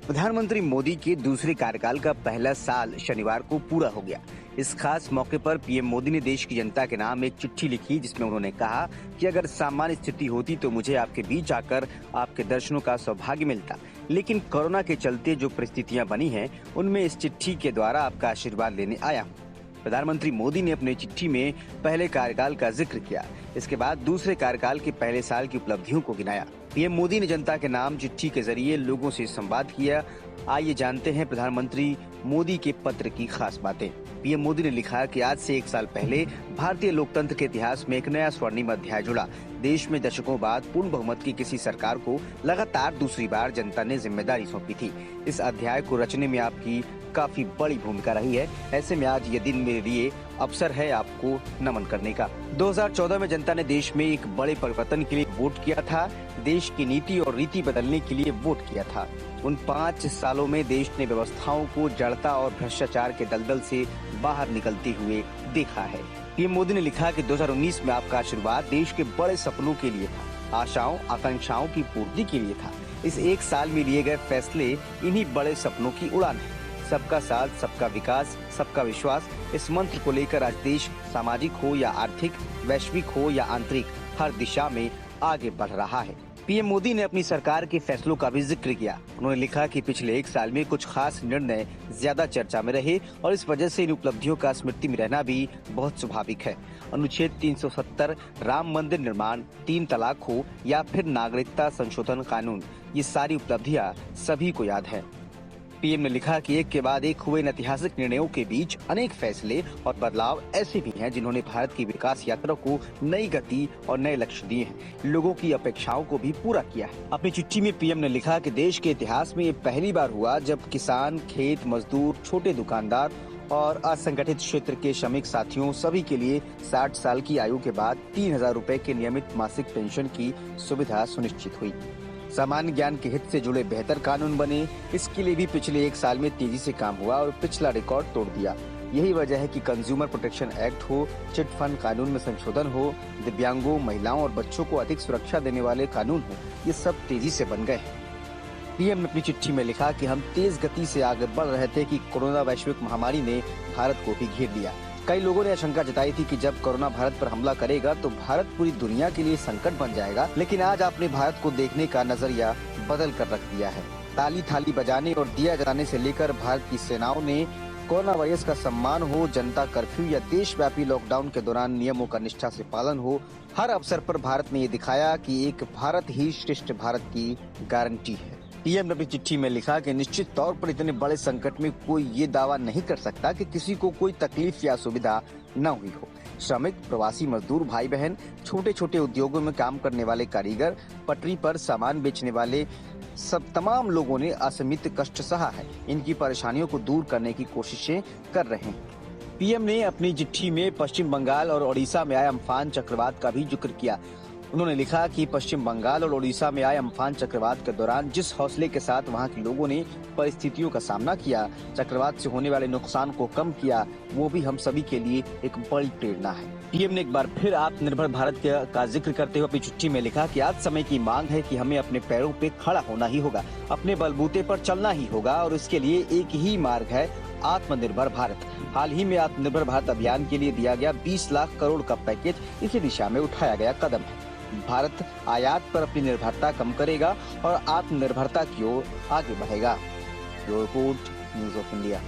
प्रधानमंत्री मोदी के दूसरे कार्यकाल का पहला साल शनिवार को पूरा हो गया। इस खास मौके पर पीएम मोदी ने देश की जनता के नाम एक चिट्ठी लिखी, जिसमें उन्होंने कहा कि अगर सामान्य स्थिति होती तो मुझे आपके बीच आकर आपके दर्शनों का सौभाग्य मिलता, लेकिन कोरोना के चलते जो परिस्थितियां बनी हैं, उनमें इस चिट्ठी के द्वारा आपका आशीर्वाद लेने आया हूँ। प्रधानमंत्री मोदी ने अपनी चिट्ठी में पहले कार्यकाल का जिक्र किया। इसके बाद दूसरे कार्यकाल के पहले साल की उपलब्धियों को गिनाया। पीएम मोदी ने जनता के नाम चिट्ठी के जरिए लोगों से संवाद किया। आइए जानते हैं प्रधानमंत्री मोदी के पत्र की खास बातें। पीएम मोदी ने लिखा कि आज से 1 साल पहले भारतीय लोकतंत्र के इतिहास में एक नया स्वर्णिम अध्याय जुड़ा। देश में दशकों बाद पूर्ण बहुमत की किसी सरकार को लगातार दूसरी बार जनता ने जिम्मेदारी सौंपी थी। इस अध्याय को रचने में आपकी काफी बड़ी भूमिका रही है। ऐसे में आज ये दिन मेरे लिए अवसर है आपको नमन करने का। 2014 में जनता ने देश में एक बड़े परिवर्तन के लिए वोट किया था। देश की नीति और रीति बदलने के लिए वोट किया था। उन 5 सालों में देश ने व्यवस्थाओं को जड़ता और भ्रष्टाचार के दलदल से बाहर निकलते हुए देखा है। पीएम मोदी ने लिखा कि 2019 में आपका आशीर्वाद देश के बड़े सपनों के लिए था, आशाओं आकांक्षाओं की पूर्ति के लिए था। इस 1 साल में लिए गए फैसले इन्हीं बड़े सपनों की उड़ान है। सबका साथ, सबका विकास, सबका विश्वास, इस मंत्र को लेकर आज देश सामाजिक हो या आर्थिक, वैश्विक हो या आंतरिक, हर दिशा में आगे बढ़ रहा है। पीएम मोदी ने अपनी सरकार के फैसलों का भी जिक्र किया। उन्होंने लिखा कि पिछले 1 साल में कुछ खास निर्णय ज्यादा चर्चा में रहे और इस वजह से इन उपलब्धियों का स्मृति में रहना भी बहुत स्वाभाविक है। अनुच्छेद 370, राम मंदिर निर्माण, 3 तलाक हो या फिर नागरिकता संशोधन कानून, ये सारी उपलब्धियां सभी को याद है। पीएम ने लिखा कि एक के बाद एक हुए ऐतिहासिक निर्णयों के बीच अनेक फैसले और बदलाव ऐसे भी हैं जिन्होंने भारत की विकास यात्रा को नई गति और नए लक्ष्य दिए हैं, लोगों की अपेक्षाओं को भी पूरा किया है। अपनी चिट्ठी में पीएम ने लिखा कि देश के इतिहास में ये पहली बार हुआ जब किसान, खेत मजदूर, छोटे दुकानदार और असंगठित क्षेत्र के श्रमिक साथियों सभी के लिए 60 साल की आयु के बाद 3000 रूपए के नियमित मासिक पेंशन की सुविधा सुनिश्चित हुई। सामान्य ज्ञान के हित से जुड़े बेहतर कानून बने, इसके लिए भी पिछले 1 साल में तेजी से काम हुआ और पिछला रिकॉर्ड तोड़ दिया। यही वजह है कि कंज्यूमर प्रोटेक्शन एक्ट हो, चिट फंड कानून में संशोधन हो, दिव्यांगों, महिलाओं और बच्चों को अधिक सुरक्षा देने वाले कानून हो, ये सब तेजी से बन गए हैं। पीएम ने अपनी चिट्ठी में लिखा कि हम तेज गति से आगे बढ़ रहे थे कि कोरोना वैश्विक महामारी ने भारत को भी घेर लिया। कई लोगों ने आशंका जताई थी कि जब कोरोना भारत पर हमला करेगा तो भारत पूरी दुनिया के लिए संकट बन जाएगा, लेकिन आज आपने भारत को देखने का नजरिया बदल कर रख दिया है। ताली थाली बजाने और दिया जलाने से लेकर भारत की सेनाओं ने कोरोना वायरस का सम्मान हो, जनता कर्फ्यू या देशव्यापी लॉकडाउन के दौरान नियमों का निष्ठा से पालन हो, हर अवसर पर भारत ने ये दिखाया कि एक भारत ही श्रेष्ठ भारत की गारंटी है। पीएम ने अपनी चिट्ठी में लिखा कि निश्चित तौर पर इतने बड़े संकट में कोई ये दावा नहीं कर सकता कि किसी को कोई तकलीफ या असुविधा न हुई हो। श्रमिक, प्रवासी मजदूर भाई बहन, छोटे छोटे उद्योगों में काम करने वाले कारीगर, पटरी पर सामान बेचने वाले, सब तमाम लोगों ने असीमित कष्ट सहा है। इनकी परेशानियों को दूर करने की कोशिशें कर रहे हैं। पीएम ने अपनी चिट्ठी में पश्चिम बंगाल और ओडिशा में आए अम्फान चक्रवात का भी जिक्र किया। उन्होंने लिखा कि पश्चिम बंगाल और ओडिशा में आए अम्फान चक्रवात के दौरान जिस हौसले के साथ वहां के लोगों ने परिस्थितियों का सामना किया, चक्रवात से होने वाले नुकसान को कम किया, वो भी हम सभी के लिए एक बड़ी प्रेरणा है। पीएम ने एक बार फिर आत्मनिर्भर भारत का जिक्र करते हुए अपनी चिट्ठी में लिखा कि आज समय की मांग है कि हमें अपने पैरों पे खड़ा होना ही होगा, अपने बलबूते पर चलना ही होगा और इसके लिए एक ही मार्ग है, आत्मनिर्भर भारत। हाल ही में आत्मनिर्भर भारत अभियान के लिए दिया गया 20 लाख करोड़ का पैकेज इसी दिशा में उठाया गया कदम है। भारत आयात पर अपनी निर्भरता कम करेगा और आत्मनिर्भरता की ओर आगे बढ़ेगा। Bureau report, news of India.